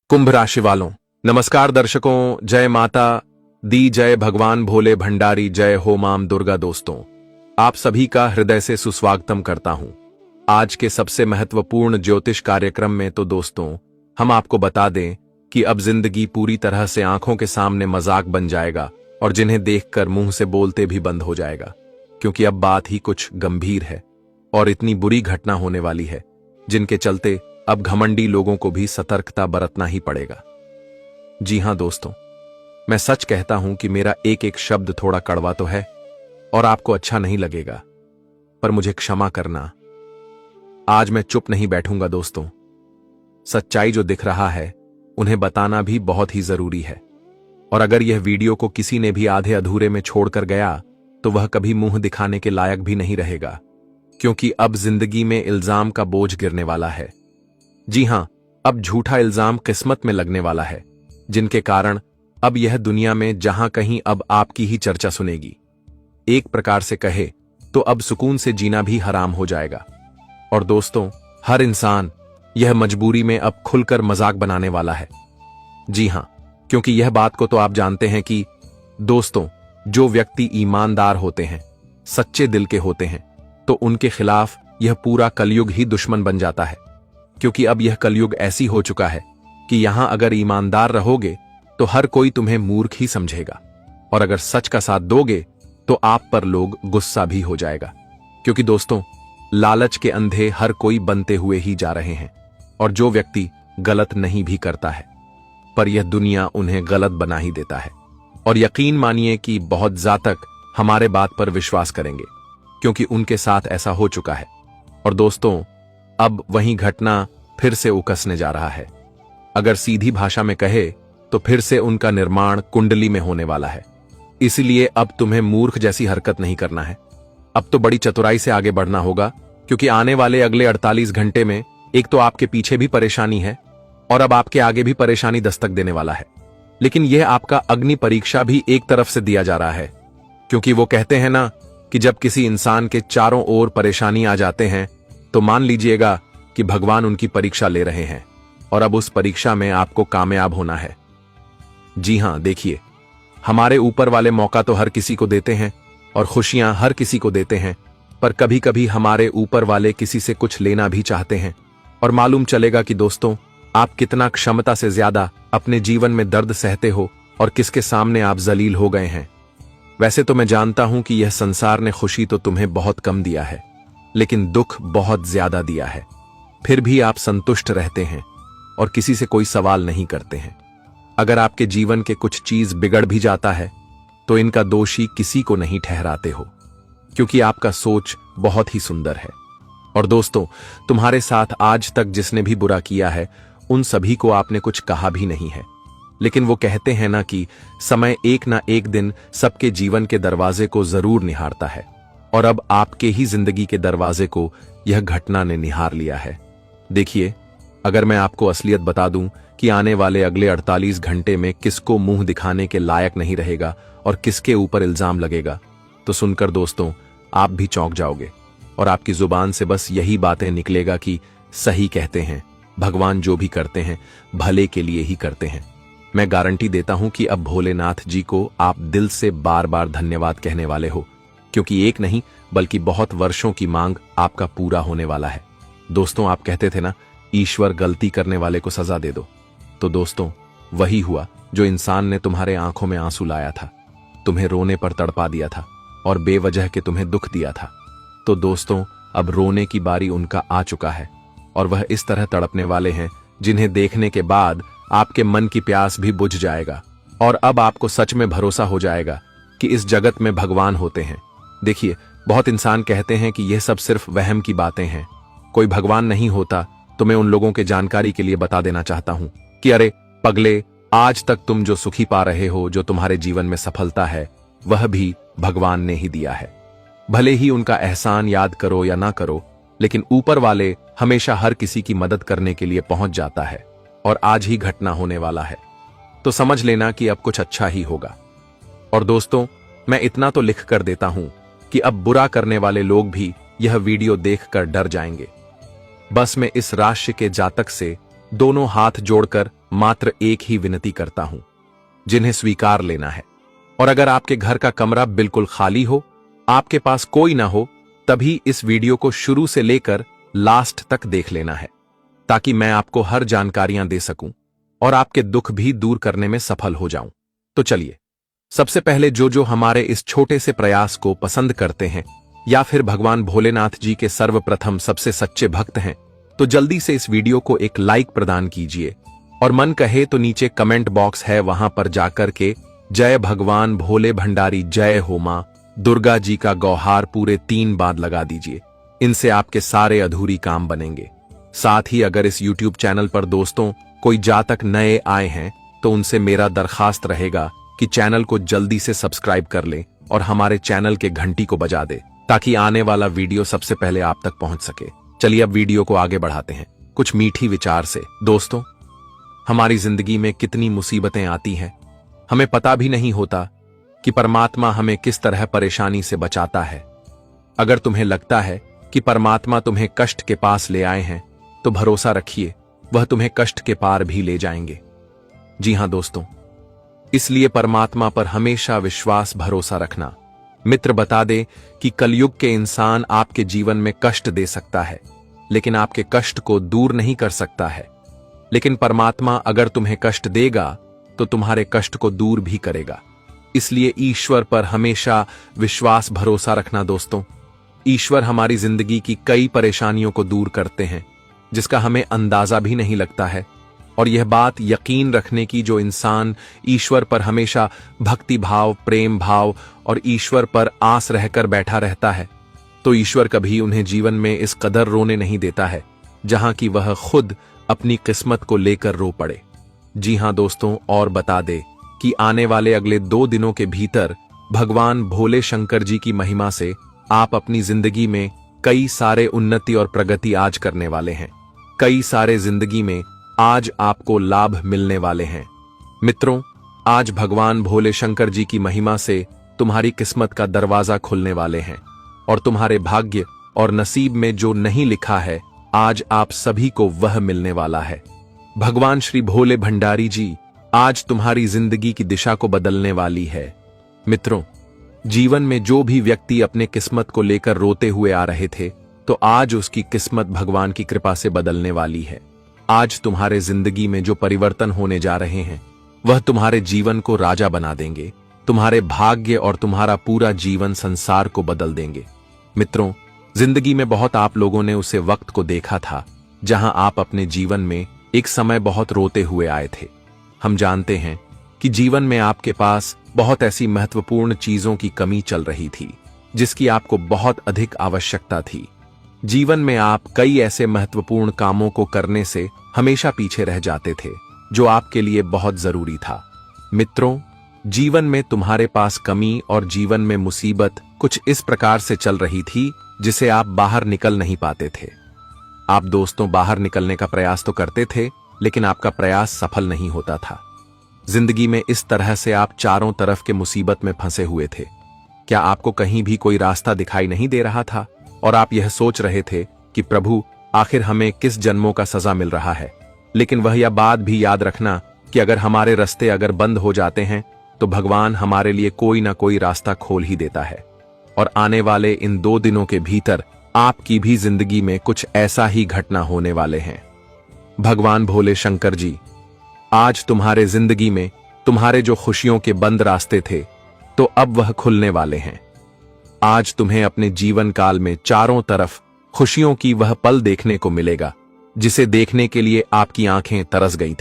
कुंभ राशि वालों, नमस्कार दर्शकों। जय माता दी, जय भगवान भोले भंडारी, जय हो माम दुर्गा। दोस्तों, आप सभी का हृदय से सुस्वागतम करता हूं आज के सबसे महत्वपूर्ण ज्योतिष कार्यक्रम में। तो दोस्तों, हम आपको बता दें कि अब जिंदगी पूरी तरह से आंखों के सामने मजाक बन जाएगा और जिन्हें देखकर मुंह से बोलते भी बंद हो जाएगा, क्योंकि अब बात ही कुछ गंभीर है और इतनी बुरी घटना होने वाली है जिनके चलते अब घमंडी लोगों को भी सतर्कता बरतना ही पड़ेगा। जी हां दोस्तों, मैं सच कहता हूं कि मेरा एक एक शब्द थोड़ा कड़वा तो है और आपको अच्छा नहीं लगेगा, पर मुझे क्षमा करना। आज मैं चुप नहीं बैठूंगा दोस्तों। सच्चाई जो दिख रहा है उन्हें बताना भी बहुत ही जरूरी है, और अगर यह वीडियो को किसी ने भी आधे अधूरे में छोड़कर गया तो वह कभी मुंह दिखाने के लायक भी नहीं रहेगा, क्योंकि अब जिंदगी में इल्जाम का बोझ गिरने वाला है। जी हां, अब झूठा इल्जाम किस्मत में लगने वाला है, जिनके कारण अब यह दुनिया में जहां कहीं अब आपकी ही चर्चा सुनेगी। एक प्रकार से कहे तो अब सुकून से जीना भी हराम हो जाएगा। और दोस्तों, हर इंसान यह मजबूरी में अब खुलकर मजाक बनाने वाला है। जी हां, क्योंकि यह बात को तो आप जानते हैं कि दोस्तों, जो व्यक्ति ईमानदार होते हैं, सच्चे दिल के होते हैं, तो उनके खिलाफ यह पूरा कलयुग ही दुश्मन बन जाता है। क्योंकि अब यह कलयुग ऐसी हो चुका है कि यहां अगर ईमानदार रहोगे तो हर कोई तुम्हें मूर्ख ही समझेगा, और अगर सच का साथ दोगे तो आप पर लोग गुस्सा भी हो जाएगा। क्योंकि दोस्तों, लालच के अंधे हर कोई बनते हुए ही जा रहे हैं, और जो व्यक्ति गलत नहीं भी करता है पर यह दुनिया उन्हें गलत बना ही देता है। और यकीन मानिए कि बहुत जातक हमारे बात पर विश्वास करेंगे, क्योंकि उनके साथ ऐसा हो चुका है। और दोस्तों, अब वही घटना फिर से उकसने जा रहा है। अगर सीधी भाषा में कहे तो फिर से उनका निर्माण कुंडली में होने वाला है। इसलिए अब तुम्हें मूर्ख जैसी हरकत नहीं करना है, अब तो बड़ी चतुराई से आगे बढ़ना होगा, क्योंकि आने वाले अगले 48 घंटे में एक तो आपके पीछे भी परेशानी है और अब आपके आगे भी परेशानी दस्तक देने वाला है। लेकिन यह आपका अग्नि परीक्षा भी एक तरफ से दिया जा रहा है, क्योंकि वो कहते हैं ना कि जब किसी इंसान के चारों ओर परेशानी आ जाते हैं तो मान लीजिएगा कि भगवान उनकी परीक्षा ले रहे हैं, और अब उस परीक्षा में आपको कामयाब होना है। जी हां, देखिए, हमारे ऊपर वाले मौका तो हर किसी को देते हैं और खुशियां हर किसी को देते हैं, पर कभी कभी हमारे ऊपर वाले किसी से कुछ लेना भी चाहते हैं, और मालूम चलेगा कि दोस्तों, आप कितना क्षमता से ज्यादा अपने जीवन में दर्द सहते हो और किसके सामने आप जलील हो गए हैं। वैसे तो मैं जानता हूं कि यह संसार ने खुशी तो तुम्हें बहुत कम दिया है, लेकिन दुख बहुत ज्यादा दिया है। फिर भी आप संतुष्ट रहते हैं और किसी से कोई सवाल नहीं करते हैं। अगर आपके जीवन के कुछ चीज बिगड़ भी जाता है तो इनका दोषी किसी को नहीं ठहराते हो, क्योंकि आपका सोच बहुत ही सुंदर है। और दोस्तों, तुम्हारे साथ आज तक जिसने भी बुरा किया है उन सभी को आपने कुछ कहा भी नहीं है, लेकिन वो कहते हैं ना कि समय एक ना एक दिन सबके जीवन के दरवाजे को जरूर निहारता है, और अब आपके ही जिंदगी के दरवाजे को यह घटना ने निहार लिया है। देखिए, अगर मैं आपको असलियत बता दूं कि आने वाले अगले 48 घंटे में किसको मुंह दिखाने के लायक नहीं रहेगा और किसके ऊपर इल्जाम लगेगा, तो सुनकर दोस्तों आप भी चौंक जाओगे, और आपकी जुबान से बस यही बातें निकलेगा कि सही कहते हैं, भगवान जो भी करते हैं भले के लिए ही करते हैं। मैं गारंटी देता हूं कि अब भोलेनाथ जी को आप दिल से बार बार धन्यवाद कहने वाले हो, क्योंकि एक नहीं बल्कि बहुत वर्षों की मांग आपका पूरा होने वाला है। दोस्तों, आप कहते थे ना, ईश्वर गलती करने वाले को सजा दे दो, तो दोस्तों वही हुआ जो इंसान ने तुम्हारे आंखों में आंसू लाया था, तुम्हें रोने पर तड़पा दिया था और बेवजह के तुम्हें दुख दिया था। तो दोस्तों, अब रोने की बारी उनका आ चुका है, और वह इस तरह तड़पने वाले हैं जिन्हें देखने के बाद आपके मन की प्यास भी बुझ जाएगा, और अब आपको सच में भरोसा हो जाएगा कि इस जगत में भगवान होते हैं। देखिए, बहुत इंसान कहते हैं कि यह सब सिर्फ वहम की बातें हैं, कोई भगवान नहीं होता। तो मैं उन लोगों के जानकारी के लिए बता देना चाहता हूं कि अरे पगले, आज तक तुम जो सुखी पा रहे हो, जो तुम्हारे जीवन में सफलता है, वह भी भगवान ने ही दिया है। भले ही उनका एहसान याद करो या ना करो, लेकिन ऊपर वाले हमेशा हर किसी की मदद करने के लिए पहुंच जाता है, और आज ही घटना होने वाला है, तो समझ लेना कि अब कुछ अच्छा ही होगा। और दोस्तों, मैं इतना तो लिख कर देता हूं कि अब बुरा करने वाले लोग भी यह वीडियो देखकर डर जाएंगे। बस मैं इस राशि के जातक से दोनों हाथ जोड़कर मात्र एक ही विनती करता हूं, जिन्हें स्वीकार लेना है। और अगर आपके घर का कमरा बिल्कुल खाली हो, आपके पास कोई ना हो, तभी इस वीडियो को शुरू से लेकर लास्ट तक देख लेना है, ताकि मैं आपको हर जानकारियां दे सकूं और आपके दुख भी दूर करने में सफल हो जाऊं। तो चलिए, सबसे पहले जो हमारे इस छोटे से प्रयास को पसंद करते हैं या फिर भगवान भोलेनाथ जी के सर्वप्रथम सबसे सच्चे भक्त हैं, तो जल्दी से इस वीडियो को एक लाइक प्रदान कीजिए और मन कहे तो नीचे कमेंट बॉक्स है, वहां पर जाकर के जय भगवान भोले भंडारी जय हो मां दुर्गा जी का गौहार पूरे 3 बार लगा दीजिए। इनसे आपके सारे अधूरी काम बनेंगे। साथ ही अगर इस YouTube चैनल पर दोस्तों कोई जातक नए आए हैं, तो उनसे मेरा दरखास्त रहेगा कि चैनल को जल्दी से सब्सक्राइब कर लें और हमारे चैनल के घंटी को बजा दे, ताकि आने वाला वीडियो सबसे पहले आप तक पहुंच सके। चलिए अब वीडियो को आगे बढ़ाते हैं कुछ मीठी विचार से। दोस्तों, हमारी जिंदगी में कितनी मुसीबतें आती हैं, हमें पता भी नहीं होता कि परमात्मा हमें किस तरह परेशानी से बचाता है। अगर तुम्हें लगता है कि परमात्मा तुम्हें कष्ट के पास ले आए हैं, तो भरोसा रखिए, वह तुम्हें कष्ट के पार भी ले जाएंगे। जी हां दोस्तों, इसलिए परमात्मा पर हमेशा विश्वास भरोसा रखना। मित्र बता दे कि कलयुग के इंसान आपके जीवन में कष्ट दे सकता है, लेकिन आपके कष्ट को दूर नहीं कर सकता है। लेकिन परमात्मा अगर तुम्हें कष्ट देगा तो तुम्हारे कष्ट को दूर भी करेगा। इसलिए ईश्वर पर हमेशा विश्वास भरोसा रखना दोस्तों। ईश्वर हमारी जिंदगी की कई परेशानियों को दूर करते हैं, जिसका हमें अंदाजा भी नहीं लगता है। और यह बात यकीन रखने की, जो इंसान ईश्वर पर हमेशा भक्ति भाव, प्रेम भाव और ईश्वर पर आस रहकर बैठा रहता है, तो ईश्वर कभी उन्हें जीवन में इस कदर रोने नहीं देता है, जहां कि वह खुद अपनी किस्मत को लेकर रो पड़े। जी हां दोस्तों, और बता दे कि आने वाले अगले 2 दिनों के भीतर भगवान भोले शंकर जी की महिमा से आप अपनी जिंदगी में कई सारे उन्नति और प्रगति आज करने वाले हैं। कई सारे जिंदगी में आज आपको लाभ मिलने वाले हैं। मित्रों, आज भगवान भोले शंकर जी की महिमा से तुम्हारी किस्मत का दरवाजा खुलने वाले हैं और तुम्हारे भाग्य और नसीब में जो नहीं लिखा है, आज आप सभी को वह मिलने वाला है। भगवान श्री भोले भंडारी जी आज तुम्हारी जिंदगी की दिशा को बदलने वाली है। मित्रों, जीवन में जो भी व्यक्ति अपने किस्मत को लेकर रोते हुए आ रहे थे, तो आज उसकी किस्मत भगवान की कृपा से बदलने वाली है। आज तुम्हारे जिंदगी में जो परिवर्तन होने जा रहे हैं, वह तुम्हारे जीवन को राजा बना देंगे। तुम्हारे भाग्य और तुम्हारा पूरा जीवन संसार को बदल देंगे। मित्रों, जिंदगी में बहुत आप लोगों ने उसे वक्त को देखा था जहां आप अपने जीवन में एक समय बहुत रोते हुए आए थे। हम जानते हैं कि जीवन में आपके पास बहुत ऐसी महत्वपूर्ण चीजों की कमी चल रही थी, जिसकी आपको बहुत अधिक आवश्यकता थी। जीवन में आप कई ऐसे महत्वपूर्ण कामों को करने से हमेशा पीछे रह जाते थे, जो आपके लिए बहुत जरूरी था। मित्रों, जीवन में तुम्हारे पास कमी और जीवन में मुसीबत कुछ इस प्रकार से चल रही थी, जिसे आप बाहर निकल नहीं पाते थे। आप दोस्तों बाहर निकलने का प्रयास तो करते थे, लेकिन आपका प्रयास सफल नहीं होता था। जिंदगी में इस तरह से आप चारों तरफ के मुसीबत में फंसे हुए थे। क्या आपको कहीं भी कोई रास्ता दिखाई नहीं दे रहा था और आप यह सोच रहे थे कि प्रभु, आखिर हमें किस जन्मों का सजा मिल रहा है? लेकिन वह यह बात भी याद रखना कि अगर हमारे रास्ते अगर बंद हो जाते हैं, तो भगवान हमारे लिए कोई ना कोई रास्ता खोल ही देता है। और आने वाले इन 2 दिनों के भीतर आपकी भी जिंदगी में कुछ ऐसा ही घटना होने वाले हैं। भगवान भोले शंकर जी आज तुम्हारे जिंदगी में तुम्हारे जो खुशियों के बंद रास्ते थे, तो अब वह खुलने वाले हैं। आज तुम्हें अपने जीवन काल में चारों तरफ खुशियों की वह पल देखने को मिलेगा, जिसे देखने के लिए आपकी आंखें तरस गई थी।